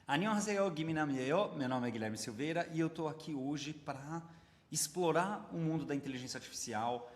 Annyeonghaseyo, Giminamieyo, meu nome é Guilherme Silveira e eu estou aqui hoje para explorar o mundo da inteligência artificial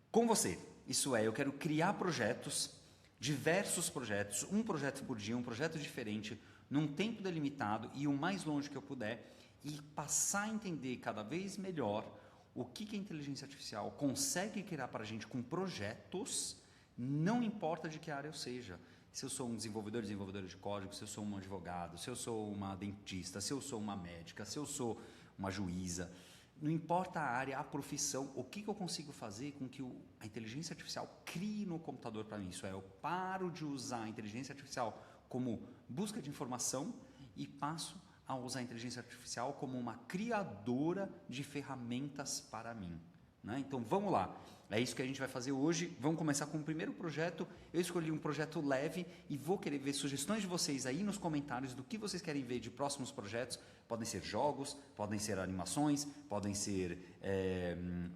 com você. Isso é, eu quero criar projetos, diversos projetos, um projeto por dia, um projeto diferente, num tempo delimitado e o mais longe que eu puder, e passar a entender cada vez melhor o que a inteligência artificial consegue criar para a gente com projetos, não importa de que área eu seja. Se eu sou um desenvolvedor de código, se eu sou um advogado, se eu sou uma dentista, se eu sou uma médica, se eu sou uma juíza, não importa a área, a profissão, o que eu consigo fazer com que a inteligência artificial crie no computador para mim. Isso é, eu paro de usar a inteligência artificial como busca de informação e passo a usar a inteligência artificial como uma criadora de ferramentas para mim. Né? Então vamos lá, é isso que a gente vai fazer hoje. Vamos começar com o primeiro projeto. Eu escolhi um projeto leve e vou querer ver sugestões de vocês aí nos comentários do que vocês querem ver de próximos projetos. Podem ser jogos, podem ser animações, podem ser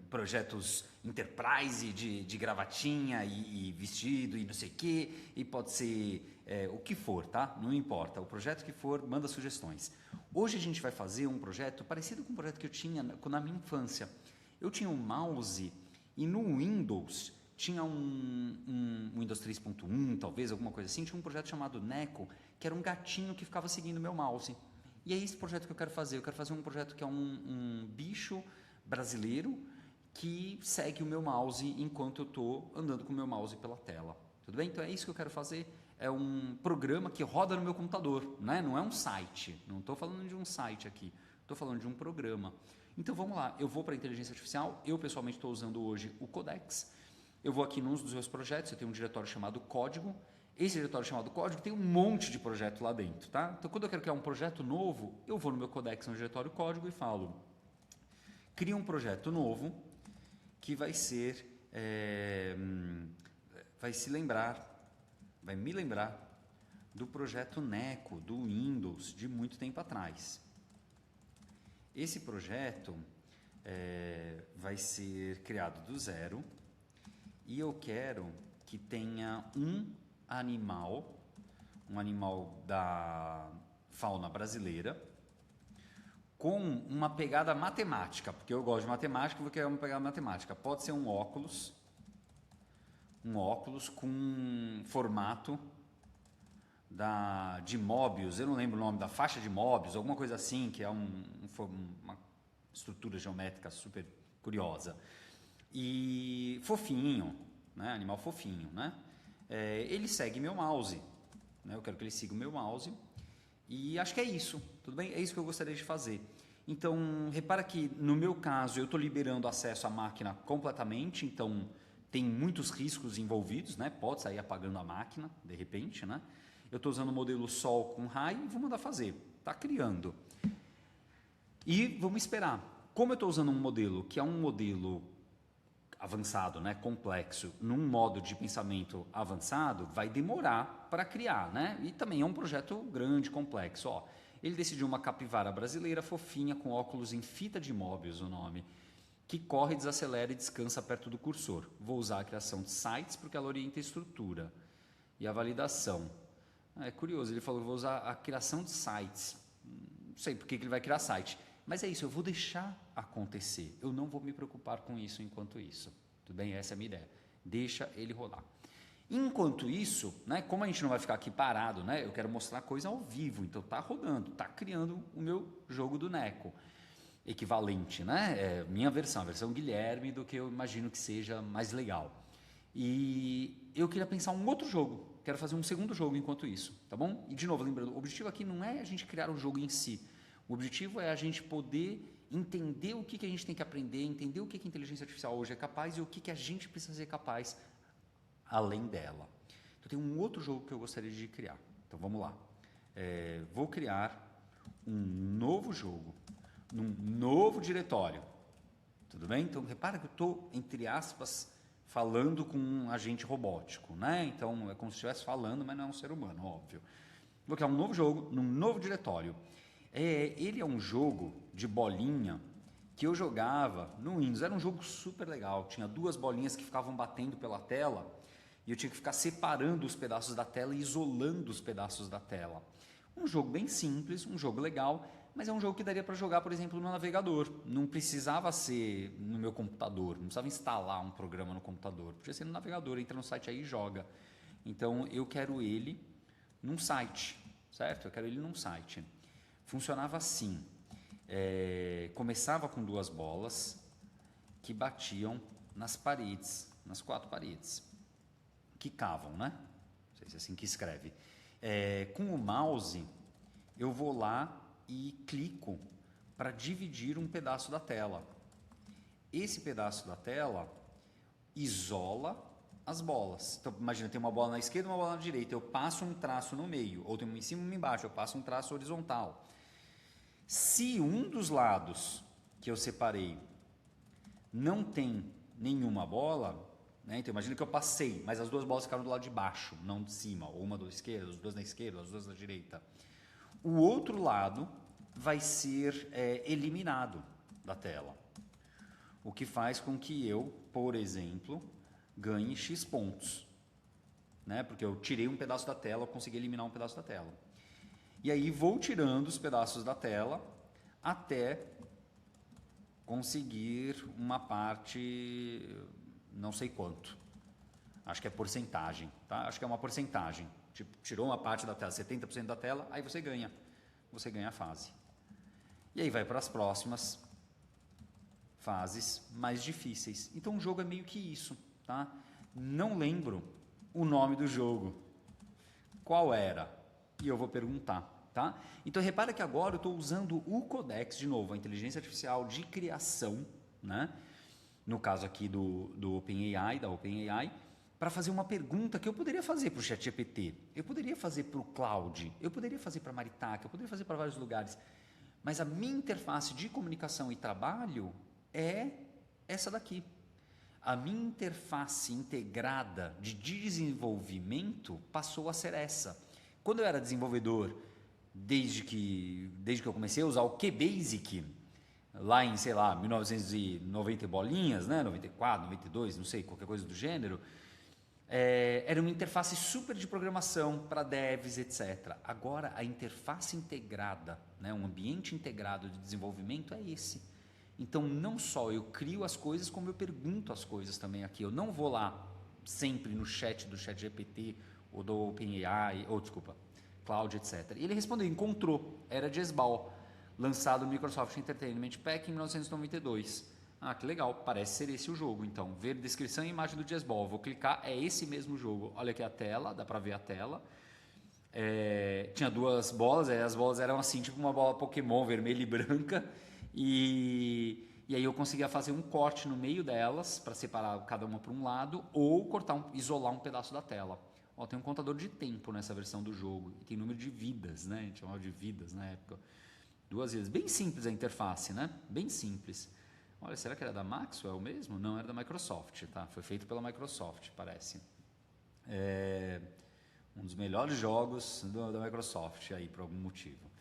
projetos enterprise de gravatinha e vestido e não sei o que, e pode ser o que for, tá? Não importa, o projeto que for, manda sugestões. Hoje a gente vai fazer um projeto parecido com um projeto que eu tinha na minha infância. Eu tinha um mouse e no Windows tinha um Windows 3.1, talvez, alguma coisa assim, tinha um projeto chamado Neko, que era um gatinho que ficava seguindo o meu mouse. E é esse projeto que eu quero fazer. Eu quero fazer um projeto que é um bicho brasileiro que segue o meu mouse enquanto eu estou andando com o meu mouse pela tela. Tudo bem? Então é isso que eu quero fazer. É um programa que roda no meu computador, né? Não é um site. Não estou falando de um site aqui. Estou falando de um programa. Então vamos lá, eu vou para a inteligência artificial, eu pessoalmente estou usando hoje o Codex, eu vou aqui num dos meus projetos, eu tenho um diretório chamado Código, esse diretório chamado Código tem um monte de projeto lá dentro, tá? Então quando eu quero criar um projeto novo, eu vou no meu Codex, no diretório Código e falo, cria um projeto novo que vai ser, vai me lembrar do projeto Neko, do Windows, de muito tempo atrás. Esse projeto vai ser criado do zero e eu quero que tenha um animal da fauna brasileira com uma pegada matemática, porque eu gosto de matemática, vou criar uma pegada matemática. Pode ser um óculos com formato de Möbius, eu não lembro o nome da faixa de Möbius, alguma coisa assim, que é uma estrutura geométrica super curiosa. E fofinho, né? Animal fofinho, né? Ele segue meu mouse, né? Eu quero que ele siga o meu mouse e acho que é isso, tudo bem? É isso que eu gostaria de fazer. Então, repara que no meu caso eu estou liberando acesso à máquina completamente, então tem muitos riscos envolvidos, né? Pode sair apagando a máquina, de repente, né? Eu estou usando o modelo Sol com raio e vou mandar fazer. Está criando. E vamos esperar. Como eu estou usando um modelo que é um modelo avançado, né, complexo, num modo de pensamento avançado, vai demorar para criar, né? E também é um projeto grande, complexo. Ó, ele decidiu uma capivara brasileira fofinha com óculos em fita de Möbius, o nome, que corre, desacelera e descansa perto do cursor. Vou usar a criação de sites porque ela orienta a estrutura e a validação. É curioso, ele falou que vou usar a criação de sites. Não sei por que ele vai criar site. Mas é isso, eu vou deixar acontecer. Eu não vou me preocupar com isso enquanto isso. Tudo bem? Essa é a minha ideia. Deixa ele rolar. Enquanto isso, né, como a gente não vai ficar aqui parado, né, eu quero mostrar coisa ao vivo. Então tá rodando, tá criando o meu jogo do Neko. Equivalente, né? É minha versão, a versão Guilherme do que eu imagino que seja mais legal. E eu queria pensar um outro jogo. Quero fazer um segundo jogo enquanto isso, tá bom? E de novo, lembrando, o objetivo aqui não é a gente criar o jogo em si. O objetivo é a gente poder entender o que a gente tem que aprender, entender o que a inteligência artificial hoje é capaz e o que a gente precisa ser capaz além dela. Então tem um outro jogo que eu gostaria de criar. Então vamos lá. Vou criar um novo jogo, num novo diretório. Tudo bem? Então repara que eu estou, entre aspas, falando com um agente robótico, né? Então é como se estivesse falando, mas não é um ser humano, óbvio. Vou criar um novo jogo, num novo diretório. Ele é um jogo de bolinha que eu jogava no Windows. Era um jogo super legal. Tinha duas bolinhas que ficavam batendo pela tela e eu tinha que ficar separando os pedaços da tela e isolando os pedaços da tela. Um jogo bem simples, um jogo legal, mas é um jogo que daria para jogar, por exemplo, no navegador. Não precisava ser no meu computador, não precisava instalar um programa no computador. Podia ser no navegador, entra no site aí e joga. Então, eu quero ele num site, certo? Eu quero ele num site. Funcionava assim. Começava com 2 bolas que batiam nas paredes, nas 4 paredes. Quicavam, né? Não sei se é assim que escreve. Com o mouse, eu vou lá e clico para dividir um pedaço da tela. Esse pedaço da tela isola as bolas. Então, imagina, tem uma bola na esquerda e uma bola na direita. Eu passo um traço no meio, ou tem uma em cima e uma embaixo. Eu passo um traço horizontal. Se um dos lados que eu separei não tem nenhuma bola, né? Então imagina que eu passei, mas as 2 bolas ficaram do lado de baixo, não de cima, ou uma da esquerda, as 2 na esquerda, as 2 na direita. O outro lado vai ser eliminado da tela, o que faz com que eu, por exemplo, ganhe X pontos, né? Porque eu tirei um pedaço da tela, eu consegui eliminar um pedaço da tela. E aí vou tirando os pedaços da tela até conseguir uma parte, não sei quanto. Acho que é porcentagem, tá? Acho que é uma porcentagem. Tipo, tirou uma parte da tela, 70% da tela, aí você ganha. Você ganha a fase. E aí vai para as próximas fases mais difíceis. Então o jogo é meio que isso, tá? Não lembro o nome do jogo. Qual era? E eu vou perguntar, tá? Então repara que agora eu estou usando o Codex de novo, a inteligência artificial de criação, né? No caso aqui do OpenAI, da OpenAI, para fazer uma pergunta que eu poderia fazer para o ChatGPT, eu poderia fazer para o Claude, eu poderia fazer para a Maritaca, eu poderia fazer para vários lugares, mas a minha interface de comunicação e trabalho é essa daqui. A minha interface integrada de desenvolvimento passou a ser essa. Quando eu era desenvolvedor, desde que eu comecei a usar o QBasic, lá em, sei lá, 1990 bolinhas, né? 94, 92, não sei, qualquer coisa do gênero, era uma interface super de programação para devs, etc. Agora, a interface integrada, né? Um ambiente integrado de desenvolvimento é esse. Então, não só eu crio as coisas, como eu pergunto as coisas também aqui. Eu não vou lá sempre no chat do ChatGPT ou do OpenAI, ou desculpa, Cloud, etc. E ele respondeu, encontrou, era Jezebel, lançado no Microsoft Entertainment Pack em 1992. Ah, que legal, parece ser esse o jogo. Então, ver descrição e imagem do Jezebel. Vou clicar, é esse mesmo jogo. Olha aqui a tela, dá para ver a tela. Tinha 2 bolas, as bolas eram assim, tipo uma bola Pokémon, vermelha e branca. E aí eu conseguia fazer um corte no meio delas, para separar cada uma para um lado, ou isolar um pedaço da tela. Ó, tem um contador de tempo nessa versão do jogo, e tem número de vidas, né? A gente chamava de vidas na época. 2 vezes. Bem simples a interface, né? Bem simples. Olha, será que era da Maxwell mesmo? Não, era da Microsoft, tá? Foi feito pela Microsoft, parece. Um dos melhores jogos da Microsoft aí, por algum motivo.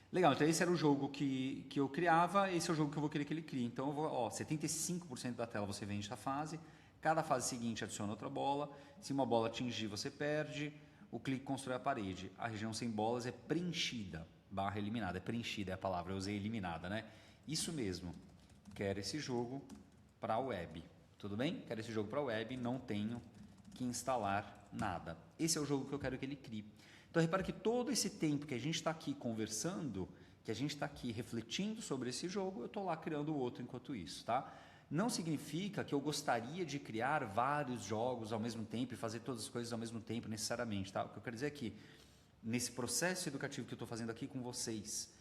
Legal, então esse era o jogo que eu criava, esse é o jogo que eu vou querer que ele crie. Então, 75% da tela você vende essa fase, cada fase seguinte adiciona outra bola, se uma bola atingir você perde, o clique constrói a parede, a região sem bolas é preenchida, / eliminada, é preenchida é a palavra, eu usei eliminada, né? Isso mesmo, quero esse jogo para a web, tudo bem? Quero esse jogo para a web, não tenho que instalar nada. Esse é o jogo que eu quero que ele crie. Então, repara que todo esse tempo que a gente está aqui conversando, que a gente está aqui refletindo sobre esse jogo, eu estou lá criando outro enquanto isso, tá? Não significa que eu gostaria de criar vários jogos ao mesmo tempo e fazer todas as coisas ao mesmo tempo, necessariamente, tá? O que eu quero dizer é que, nesse processo educativo que eu estou fazendo aqui com vocês,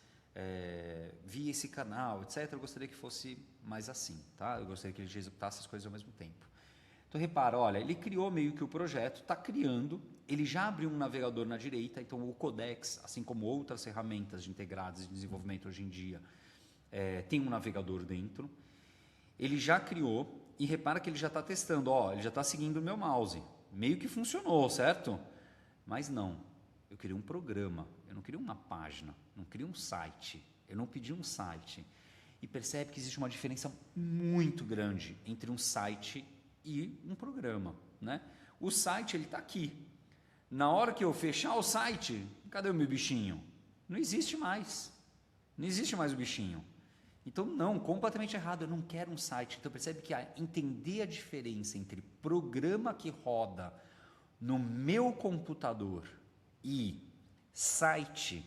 via esse canal, etc., eu gostaria que fosse mais assim, tá? Eu gostaria que ele executasse as coisas ao mesmo tempo. Então, repara, olha, ele criou meio que o projeto, está criando, ele já abriu um navegador na direita, então o Codex, assim como outras ferramentas de integradas de desenvolvimento hoje em dia, tem um navegador dentro. Ele já criou e repara que ele já está testando, ele já está seguindo o meu mouse. Meio que funcionou, certo? Mas não, eu queria um programa, eu não queria uma página, não queria um site, eu não pedi um site. E percebe que existe uma diferença muito grande entre um site e um programa, né? O site, ele está aqui. Na hora que eu fechar o site, cadê o meu bichinho? Não existe mais. Não existe mais o bichinho. Então, não, completamente errado. Eu não quero um site. Então, percebe que entender a diferença entre programa que roda no meu computador e site,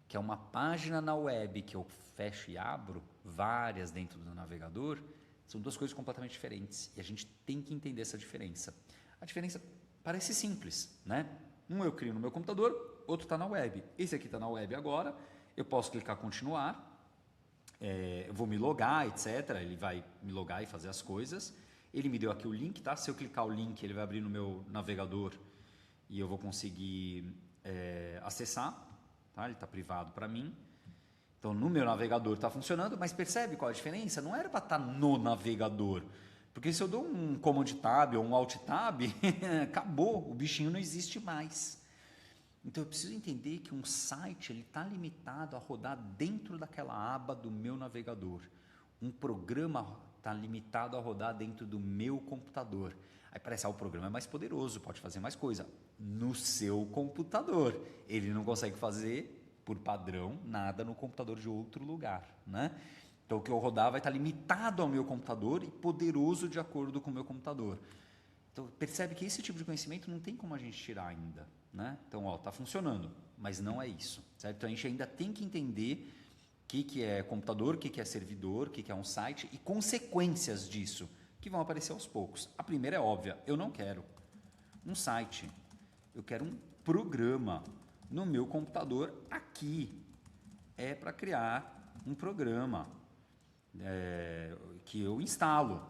que é uma página na web que eu fecho e abro, várias dentro do navegador, são duas coisas completamente diferentes. E a gente tem que entender essa diferença. A diferença parece simples, né? Um eu crio no meu computador, outro está na web. Esse aqui está na web agora, eu posso clicar continuar, eu vou me logar, etc. Ele vai me logar e fazer as coisas. Ele me deu aqui o link, tá? Se eu clicar o link, ele vai abrir no meu navegador e eu vou conseguir acessar, tá? Ele está privado para mim. Então, no meu navegador está funcionando, mas percebe qual a diferença? Não era para estar no navegador, porque se eu dou um Command Tab ou um Alt Tab, acabou, o bichinho não existe mais. Então, eu preciso entender que um site está limitado a rodar dentro daquela aba do meu navegador. Um programa está limitado a rodar dentro do meu computador. Aí parece que o programa é mais poderoso, pode fazer mais coisa. No seu computador. Ele não consegue fazer, por padrão, nada no computador de outro lugar, né? Então, o que eu rodar vai estar limitado ao meu computador e poderoso de acordo com o meu computador. Então, percebe que esse tipo de conhecimento não tem como a gente tirar ainda, né? Então, está funcionando, mas não é isso, certo? Então, a gente ainda tem que entender o que é computador, o que é servidor, o que é um site e consequências disso, que vão aparecer aos poucos. A primeira é óbvia, eu não quero um site, eu quero um programa no meu computador aqui. É para criar um programa que eu instalo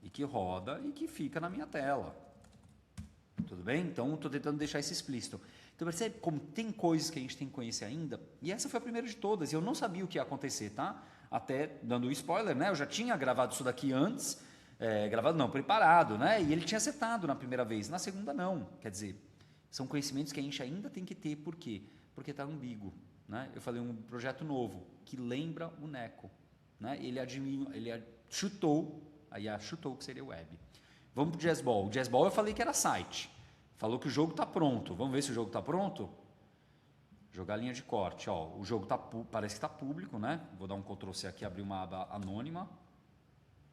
e que roda e que fica na minha tela. Tudo bem? Então, estou tentando deixar isso explícito. Então, percebe como tem coisas que a gente tem que conhecer ainda? E essa foi a primeira de todas. E eu não sabia o que ia acontecer, tá? Até dando um spoiler, né? Eu já tinha gravado isso daqui antes. Gravado não, preparado, né? E ele tinha acertado na primeira vez. Na segunda, não. Quer dizer, são conhecimentos que a gente ainda tem que ter. Por quê? Porque está ambíguo, né? Eu falei um projeto novo que lembra o Neco, né? Ele chutou que seria web. Vamos para o Jazzball. O Jazzball eu falei que era site. Falou que o jogo está pronto. Vamos ver se o jogo está pronto? Jogar a linha de corte. Ó, o jogo parece que está público, né? Vou dar um Ctrl+C aqui, abrir uma aba anônima.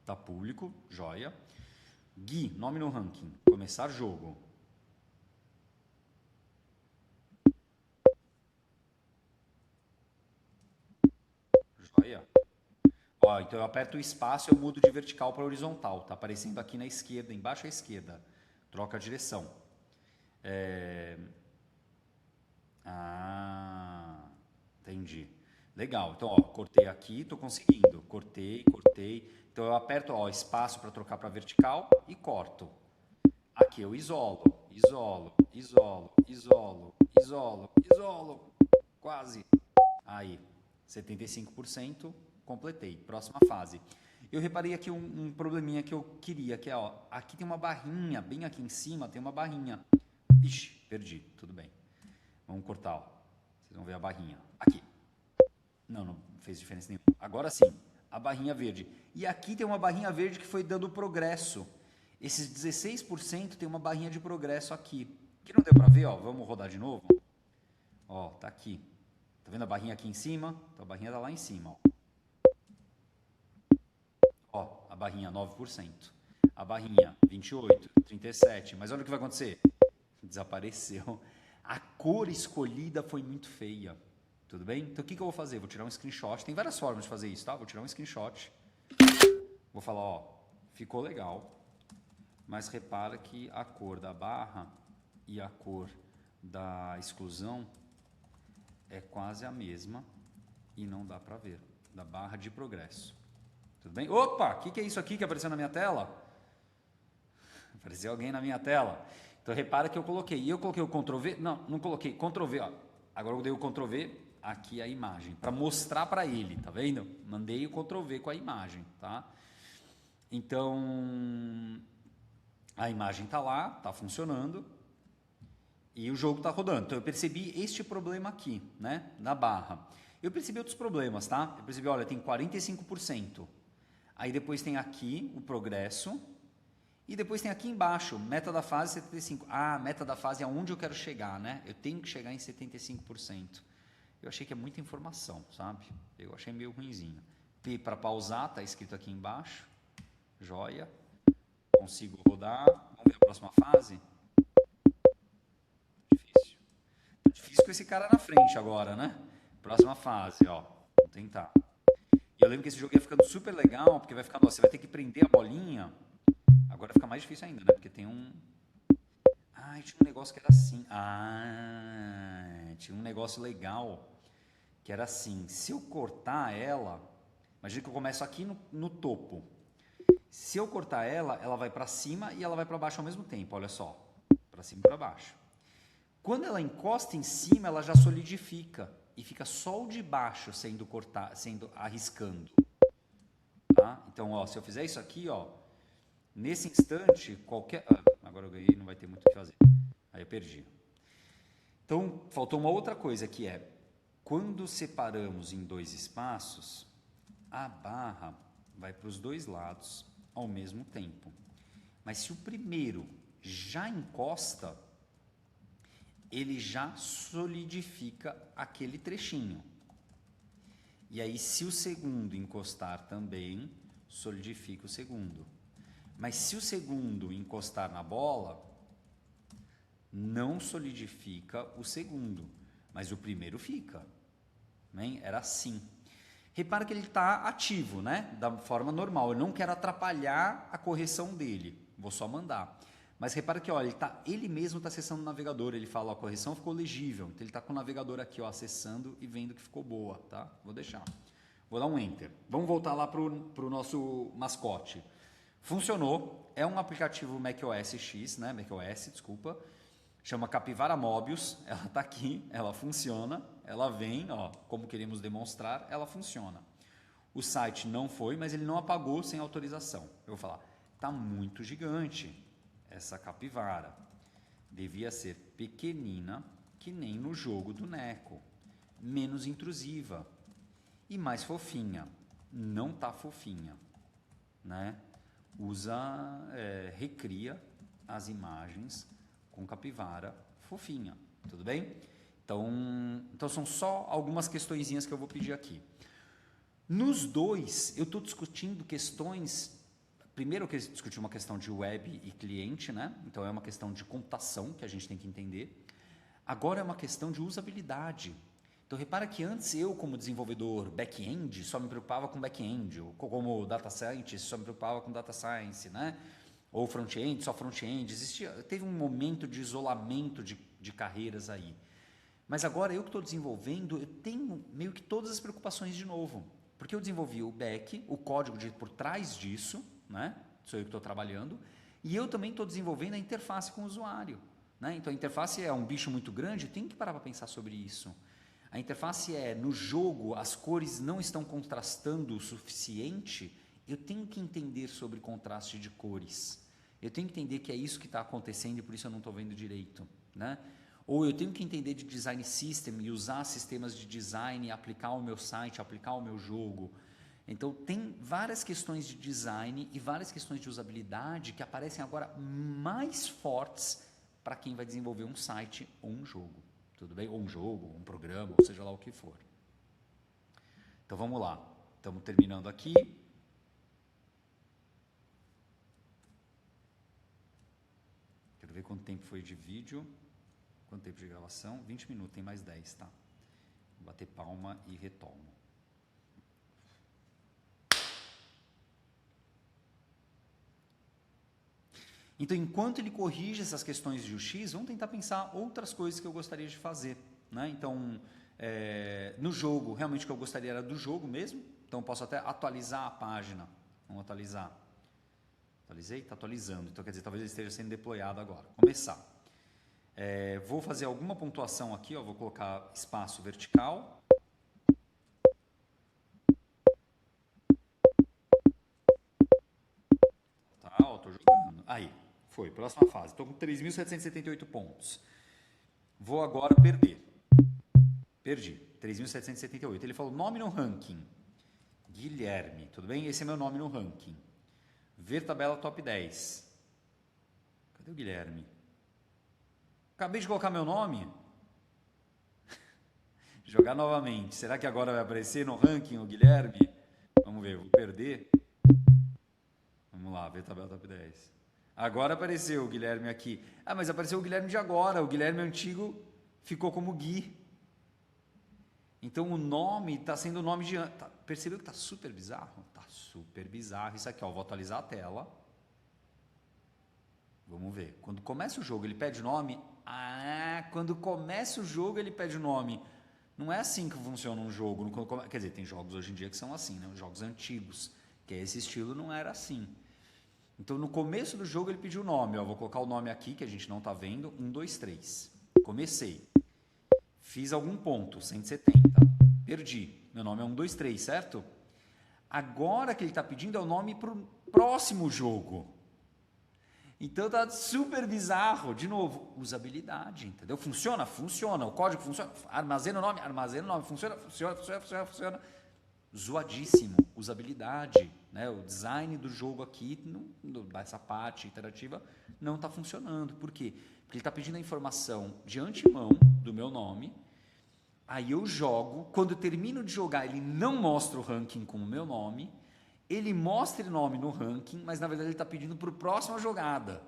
Está público, joia. Gui, nome no ranking. Começar jogo. Joia. Ó, então eu aperto o espaço e eu mudo de vertical para horizontal. Está aparecendo aqui na esquerda, embaixo à esquerda. Troca a direção. Entendi. Legal. Então, ó, cortei aqui, estou conseguindo. Cortei. Então eu aperto espaço para trocar para vertical e corto. Aqui eu isolo. Quase. Aí, 75%, completei. Próxima fase. Eu reparei aqui um probleminha que eu queria, que é, ó, aqui tem uma barrinha, bem aqui em cima tem uma barrinha. Ixi, perdi, tudo bem. Vamos cortar, ó. Vocês vão ver a barrinha. Aqui. Não fez diferença nenhuma. Agora sim, a barrinha verde. E aqui tem uma barrinha verde que foi dando progresso. Esses 16% tem uma barrinha de progresso aqui. Que não deu para ver, ó. Vamos rodar de novo. Ó, tá aqui. Tá vendo a barrinha aqui em cima? Então a barrinha tá lá em cima, ó. Ó, a barrinha 9%. A barrinha 28, 37. Mas olha o que vai acontecer. Desapareceu. A cor escolhida foi muito feia. Tudo bem? Então o que eu vou fazer? Vou tirar um screenshot. Tem várias formas de fazer isso, tá? Vou tirar um screenshot. Vou falar, ó, ficou legal. Mas repara que a cor da barra e a cor da exclusão é quase a mesma e não dá para ver. Da barra de progresso. Tudo bem? Opa, o que é isso aqui que apareceu na minha tela? Apareceu alguém na minha tela. Então, repara que eu coloquei. E eu coloquei o Ctrl V. Não coloquei. Ctrl V, ó. Agora eu dei o Ctrl V, aqui a imagem. Para mostrar para ele, tá vendo? Mandei o Ctrl V com a imagem, tá? Então, a imagem tá lá, tá funcionando. E o jogo tá rodando. Então, eu percebi este problema aqui, né? Na barra. Eu percebi outros problemas, tá? Eu percebi, olha, tem 45%. Aí depois tem aqui o progresso. E depois tem aqui embaixo, meta da fase 75%. Ah, meta da fase é onde eu quero chegar, né? Eu tenho que chegar em 75%. eu achei que é muita informação, sabe? Eu achei meio ruinzinho. P para pausar, está escrito aqui embaixo. Joia. Consigo rodar. Vamos ver a próxima fase? Difícil. Tá difícil com esse cara na frente agora, né? Próxima fase, ó. Vamos tentar. E eu lembro que esse jogo ia ficando super legal, porque vai ficando, ó, você vai ter que prender a bolinha. Agora fica mais difícil ainda, né? Porque tem um... Ah, tinha um negócio que era assim. Ah, tinha um negócio legal que era assim. Se eu cortar ela, imagina que eu começo aqui no topo. Se eu cortar ela, ela vai para cima e ela vai para baixo ao mesmo tempo. Olha só, para cima e para baixo. Quando ela encosta em cima, ela já solidifica e fica só o de baixo sendo cortado, sendo arriscando. Tá? Então, ó, se eu fizer isso aqui, ó, nesse instante, qualquer... agora eu ganhei, não vai ter muito o que fazer. Aí eu perdi. Então, faltou uma outra coisa que é, quando separamos em dois espaços, a barra vai para os dois lados ao mesmo tempo. Mas se o primeiro já encosta, ele já solidifica aquele trechinho. E aí, se o segundo encostar também, solidifica o segundo. Mas se o segundo encostar na bola, não solidifica o segundo, mas o primeiro fica. Né? Era assim. Repara que ele está ativo, né? Da forma normal. Eu não quero atrapalhar a correção dele. Vou só mandar. Mas repara que, olha, ele mesmo está acessando o navegador. Ele fala, a correção ficou legível. Então ele está com o navegador aqui, ó, acessando e vendo que ficou boa, tá? Vou deixar. Vou dar um Enter. Vamos voltar lá para o nosso mascote. Funcionou. É um aplicativo macOS X, né? macOS, desculpa. Chama Capivara Mobius. Ela está aqui, ela funciona. Ela vem, ó, como queremos demonstrar, ela funciona. O site não foi, mas ele não apagou sem autorização. Eu vou falar, tá muito gigante essa capivara. Devia ser pequenina, que nem no jogo do Neco. Menos intrusiva. E mais fofinha. Não tá fofinha, né? Recria as imagens com capivara fofinha, tudo bem? Então são só algumas questõezinhas que eu vou pedir aqui. Nos dois, eu estou discutindo questões... Primeiro eu discuti uma questão de web e cliente, né? Então é uma questão de computação que a gente tem que entender. Agora é uma questão de usabilidade. Então repara que antes eu, como desenvolvedor back-end, só me preocupava com back-end, ou como data scientist, só me preocupava com data science, né? Ou front-end, só front-end. Teve um momento de isolamento de carreiras aí. Mas agora eu que estou desenvolvendo, eu tenho meio que todas as preocupações de novo. Porque eu desenvolvi o back, o código por trás disso, né? Sou eu que estou trabalhando, e eu também estou desenvolvendo a interface com o usuário. Né? Então a interface é um bicho muito grande, tem que parar para pensar sobre isso. A interface no jogo, as cores não estão contrastando o suficiente, eu tenho que entender sobre contraste de cores. Eu tenho que entender que é isso que está acontecendo e por isso eu não estou vendo direito. Né? Ou eu tenho que entender de design system e usar sistemas de design, aplicar ao meu site, aplicar ao meu jogo. Então tem várias questões de design e várias questões de usabilidade que aparecem agora mais fortes para quem vai desenvolver um site ou um jogo. Tudo bem? Ou um jogo, ou um programa, ou seja lá o que for. Então vamos lá. Estamos terminando aqui. Quero ver quanto tempo foi de vídeo. Quanto tempo de gravação? 20 minutos, tem mais 10, tá? Vou bater palma e retomo. Então, enquanto ele corrige essas questões de UX, vamos tentar pensar outras coisas que eu gostaria de fazer. Né? Então, no jogo, realmente o que eu gostaria era do jogo mesmo. Então, eu posso até atualizar a página. Vamos atualizar. Atualizei? Está atualizando. Então, quer dizer, talvez ele esteja sendo deployado agora. Começar. Vou fazer alguma pontuação aqui. Ó, vou colocar espaço vertical. Tá, estou jogando. Aí. Foi, próxima fase. Estou com 3.778 pontos. Vou agora perder. Perdi. 3.778. Ele falou nome no ranking. Guilherme. Tudo bem? Esse é meu nome no ranking. Ver tabela top 10. Cadê o Guilherme? Acabei de colocar meu nome. Jogar novamente. Será que agora vai aparecer no ranking o Guilherme? Vamos ver, vou perder. Vamos lá, ver tabela top 10. Agora apareceu o Guilherme aqui. Ah, mas apareceu o Guilherme de agora. O Guilherme antigo ficou como Gui. Então o nome está sendo o nome de... percebeu que está super bizarro? Está super bizarro. Isso aqui, ó, vou atualizar a tela. Vamos ver. Quando começa o jogo, ele pede o nome. Ah, quando começa o jogo, ele pede o nome. Não é assim que funciona um jogo. Quer dizer, tem jogos hoje em dia que são assim, né? Os jogos antigos, que é esse estilo, não era assim. Então, no começo do jogo, ele pediu o nome. Ó, vou colocar o nome aqui, que a gente não está vendo. 1, 2, 3. Comecei. Fiz algum ponto, 170. Perdi. Meu nome é 1, 2, 3, certo? Agora que ele está pedindo é o nome para o próximo jogo. Então tá super bizarro. De novo, usabilidade, entendeu? Funciona? Funciona. O código funciona. Armazena o nome. Funciona. Zoadíssimo. Usabilidade, né? O design do jogo aqui, essa parte interativa, não está funcionando. Por quê? Porque ele está pedindo a informação de antemão do meu nome. Aí eu jogo. Quando eu termino de jogar, ele não mostra o ranking com o meu nome. Ele mostra o nome no ranking, mas na verdade ele está pedindo para a próxima jogada.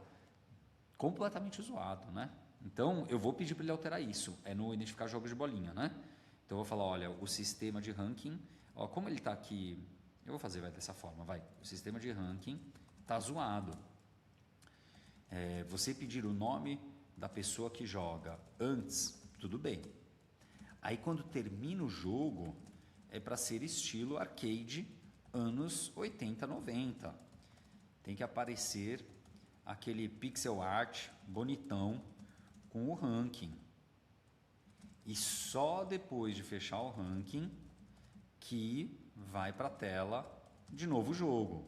Completamente zoado, né? Então eu vou pedir para ele alterar isso. É no identificar jogos de bolinha, né? Então eu vou falar, olha, o sistema de ranking, ó, como ele está aqui, eu vou fazer dessa forma, vai. O sistema de ranking está zoado. Você pedir o nome da pessoa que joga antes, tudo bem. Aí quando termina o jogo, é para ser estilo arcade anos 80, 90. Tem que aparecer aquele pixel art bonitão com o ranking. E só depois de fechar o ranking que vai para a tela de novo o jogo,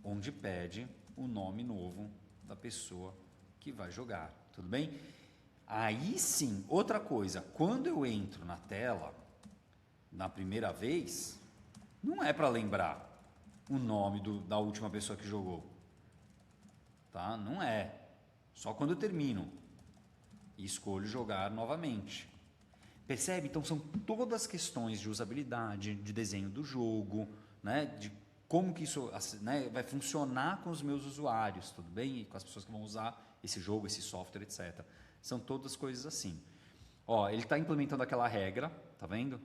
onde pede o nome novo da pessoa que vai jogar. Tudo bem? Aí sim, outra coisa, quando eu entro na tela, na primeira vez, não é para lembrar o nome da última pessoa que jogou. Tá? Não é. Só quando eu termino e escolho jogar novamente. Percebe? Então são todas questões de usabilidade, de desenho do jogo, né? De como que isso, né, vai funcionar com os meus usuários, tudo bem? E com as pessoas que vão usar esse jogo, esse software, etc. São todas coisas assim. Ó, ele está implementando aquela regra, tá vendo?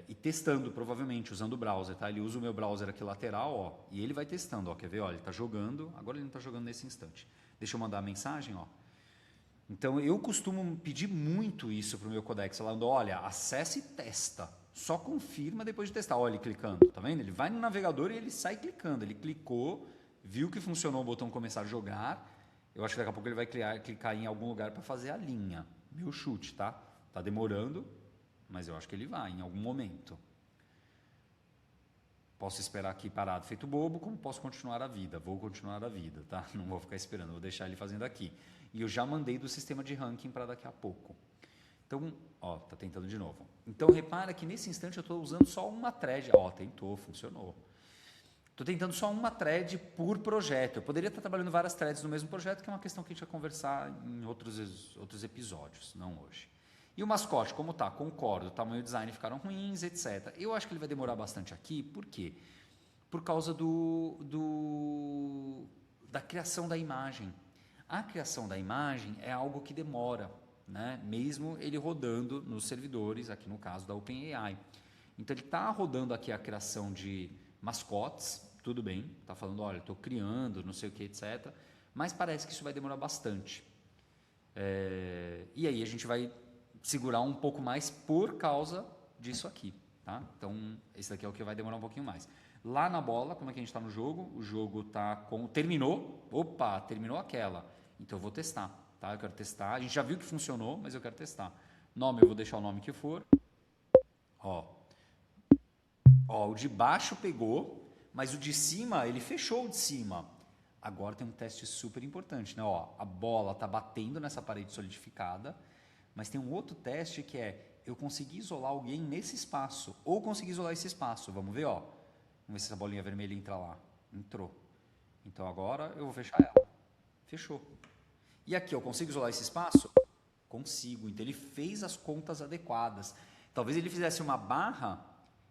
E testando, provavelmente, usando o browser, tá? Ele usa o meu browser aqui lateral, ó, e ele vai testando, ó, quer ver? Ó, ele está jogando, agora ele não está jogando nesse instante. Deixa eu mandar a mensagem, ó. Então, eu costumo pedir muito isso para o meu codex, falando, olha, acesse e testa, só confirma depois de testar. Olha, ele clicando, tá vendo? Ele vai no navegador e ele sai clicando, ele clicou, viu que funcionou o botão começar a jogar, eu acho que daqui a pouco ele vai clicar em algum lugar para fazer a linha, meu chute, tá? Tá demorando, mas eu acho que ele vai em algum momento. Posso esperar aqui parado feito bobo, como posso continuar a vida. Vou continuar a vida, tá? Não vou ficar esperando, vou deixar ele fazendo aqui. E eu já mandei do sistema de ranking para daqui a pouco. Então, ó, tá tentando de novo. Então, repara que nesse instante eu estou usando só uma thread. Ó, tentou, funcionou. Estou tentando só uma thread por projeto. Eu poderia estar trabalhando várias threads no mesmo projeto, que é uma questão que a gente vai conversar em outros episódios, não hoje. E o mascote, como tá? Concordo, o tamanho e o design ficaram ruins, etc. Eu acho que ele vai demorar bastante aqui, por quê? Por causa da criação da imagem. A criação da imagem é algo que demora, né? Mesmo ele rodando nos servidores, aqui no caso da OpenAI. Então ele está rodando aqui a criação de mascotes, tudo bem, está falando, olha, estou criando, não sei o que, etc. Mas parece que isso vai demorar bastante. E aí a gente vai segurar um pouco mais por causa disso aqui, tá? Então, esse daqui é o que vai demorar um pouquinho mais. Lá na bola, como é que a gente está no jogo? O jogo está com... Terminou? Opa, terminou aquela. Então, eu vou testar, tá? Eu quero testar. A gente já viu que funcionou, mas eu quero testar. Nome, eu vou deixar o nome que for. Ó, o de baixo pegou, mas o de cima, ele fechou o de cima. Agora tem um teste super importante, né? Ó, a bola está batendo nessa parede solidificada, mas tem um outro teste que é, eu consegui isolar alguém nesse espaço, ou consegui isolar esse espaço. Vamos ver, ó. Vamos ver se essa bolinha vermelha entra lá. Entrou. Então agora eu vou fechar ela. Fechou. E aqui, eu consigo isolar esse espaço? Consigo. Então ele fez as contas adequadas. Talvez ele fizesse uma barra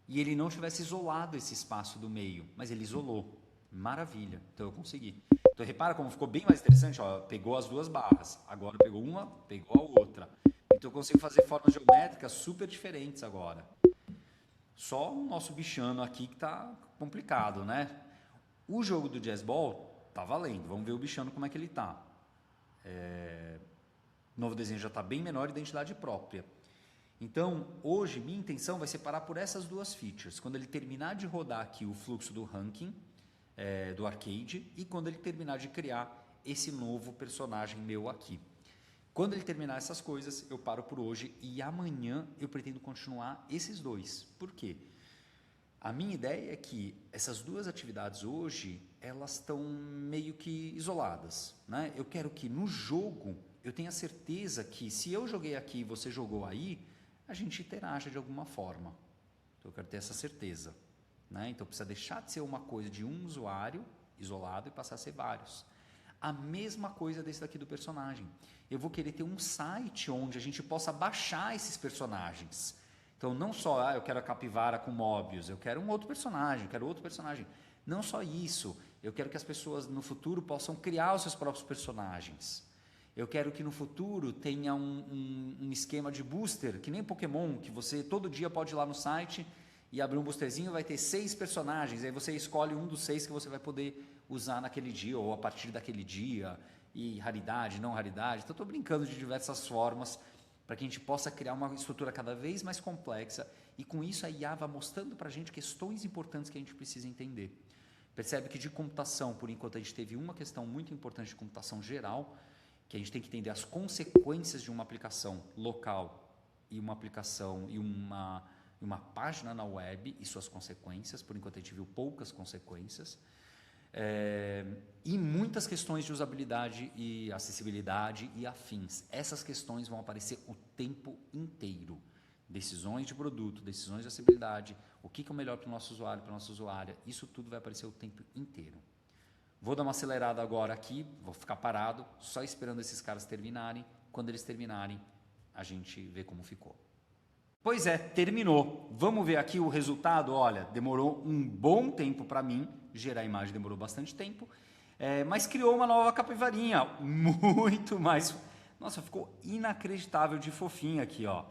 e ele não tivesse isolado esse espaço do meio, mas ele isolou. Maravilha. Então eu consegui. Então repara como ficou bem mais interessante, ó, pegou as duas barras, agora pegou uma, pegou a outra. Então eu consigo fazer formas geométricas super diferentes agora. Só o nosso bichano aqui que tá complicado, né? O jogo do Jazz Ball tá valendo. Vamos ver o bichano como é que ele tá. O novo desenho já está bem menor, identidade própria. Então, hoje, minha intenção vai ser parar por essas duas features. Quando ele terminar de rodar aqui o fluxo do ranking, do arcade, e quando ele terminar de criar esse novo personagem meu aqui. Quando ele terminar essas coisas, eu paro por hoje e amanhã eu pretendo continuar esses dois. Por quê? A minha ideia é que essas duas atividades hoje, elas estão meio que isoladas, né? Eu quero que no jogo eu tenha certeza que se eu joguei aqui e você jogou aí, a gente interaja de alguma forma. Então eu quero ter essa certeza, né? Então precisa deixar de ser uma coisa de um usuário isolado e passar a ser vários. A mesma coisa desse daqui do personagem. Eu vou querer ter um site onde a gente possa baixar esses personagens. Então, não só, eu quero a capivara com Mobius, eu quero um outro personagem, eu quero outro personagem. Não só isso, eu quero que as pessoas no futuro possam criar os seus próprios personagens. Eu quero que no futuro tenha um esquema de booster, que nem Pokémon, que você todo dia pode ir lá no site e abrir um boosterzinho, vai ter 6 personagens, aí você escolhe um dos 6 que você vai poder usar naquele dia, ou a partir daquele dia, e raridade, não raridade. Então, estou brincando de diversas formas, para que a gente possa criar uma estrutura cada vez mais complexa, e com isso a IA vai mostrando para a gente questões importantes que a gente precisa entender. Percebe que de computação, por enquanto, a gente teve uma questão muito importante de computação geral, que a gente tem que entender as consequências de uma aplicação local e uma aplicação e uma página na web e suas consequências. Por enquanto a gente viu poucas consequências. E muitas questões de usabilidade e acessibilidade e afins. Essas questões vão aparecer o tempo inteiro. Decisões de produto, decisões de acessibilidade, o que é o melhor para o nosso usuário, para a nossa usuária, isso tudo vai aparecer o tempo inteiro. Vou dar uma acelerada agora aqui, vou ficar parado, só esperando esses caras terminarem. Quando eles terminarem, a gente vê como ficou. Pois é, terminou. Vamos ver aqui o resultado. Olha, demorou um bom tempo para mim, gerar a imagem demorou bastante tempo, mas criou uma nova capivarinha, muito mais... Nossa, ficou inacreditável de fofinha aqui, ó.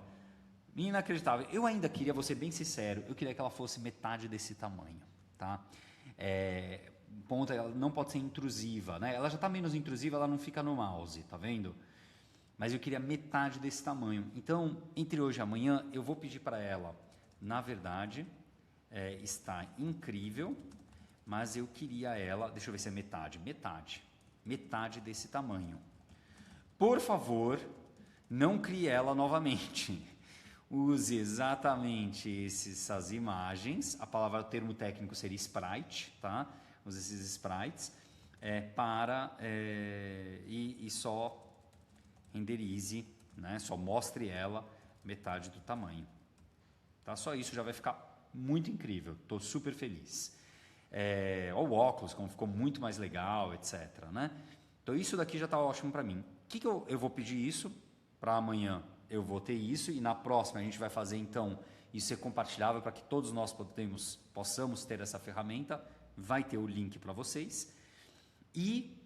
Inacreditável. Eu ainda queria, vou ser bem sincero, eu queria que ela fosse metade desse tamanho, tá? Ponto, ela não pode ser intrusiva, né? Ela já está menos intrusiva, ela não fica no mouse, tá vendo? Mas eu queria metade desse tamanho. Então, entre hoje e amanhã, eu vou pedir para ela, na verdade, está incrível, mas eu queria ela, deixa eu ver se é metade desse tamanho. Por favor, não crie ela novamente. Use exatamente essas imagens, o termo técnico seria sprite, tá? Use esses sprites e só renderize, né? Só mostre ela metade do tamanho. Tá? Só isso já vai ficar muito incrível, estou super feliz. Olha o óculos, como ficou muito mais legal, etc. Né? Então isso daqui já está ótimo para mim. O que eu vou pedir isso para amanhã? Eu vou ter isso e na próxima a gente vai fazer então isso ser compartilhável para que todos nós possamos ter essa ferramenta. Vai ter o link para vocês. E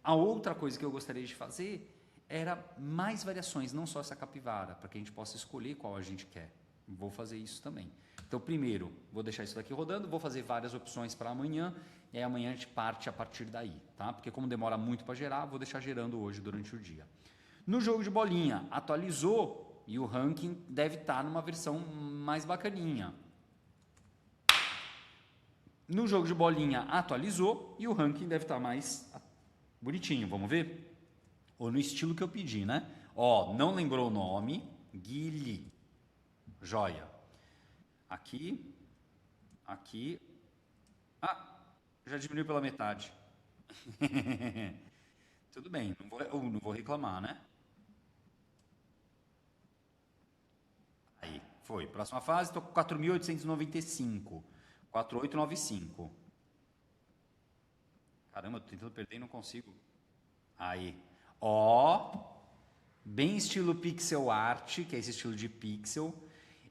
a outra coisa que eu gostaria de fazer era mais variações, não só essa capivara, para que a gente possa escolher qual a gente quer. Vou fazer isso também. Então, primeiro, vou deixar isso daqui rodando, vou fazer várias opções para amanhã, e aí amanhã a gente parte a partir daí, tá? Porque como demora muito para gerar, vou deixar gerando hoje durante o dia. No jogo de bolinha, atualizou e o ranking deve estar numa versão mais bacaninha. No jogo de bolinha, atualizou e o ranking deve estar mais bonitinho, vamos ver? Ou no estilo que eu pedi, né? Ó, não lembrou o nome, Guile, joia. Aqui, já diminuiu pela metade. Tudo bem, não vou reclamar, né? Aí, foi. Próxima fase, estou com 4.895. 4895. Caramba, tô tentando perder e não consigo. Aí. Ó. Bem estilo pixel art, que é esse estilo de pixel.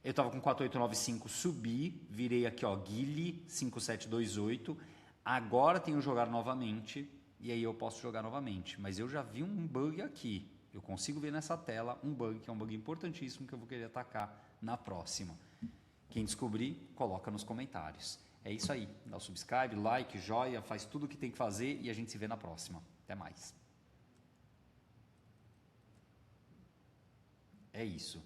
Eu estava com 4895, subi, virei aqui, ó, Guile 5728. Agora tenho que jogar novamente, e aí eu posso jogar novamente. Mas eu já vi um bug aqui. Eu consigo ver nessa tela um bug, que é um bug importantíssimo, que eu vou querer atacar na próxima. Quem descobrir, coloca nos comentários. É isso aí. Dá o subscribe, like, joia, faz tudo o que tem que fazer e a gente se vê na próxima. Até mais. É isso.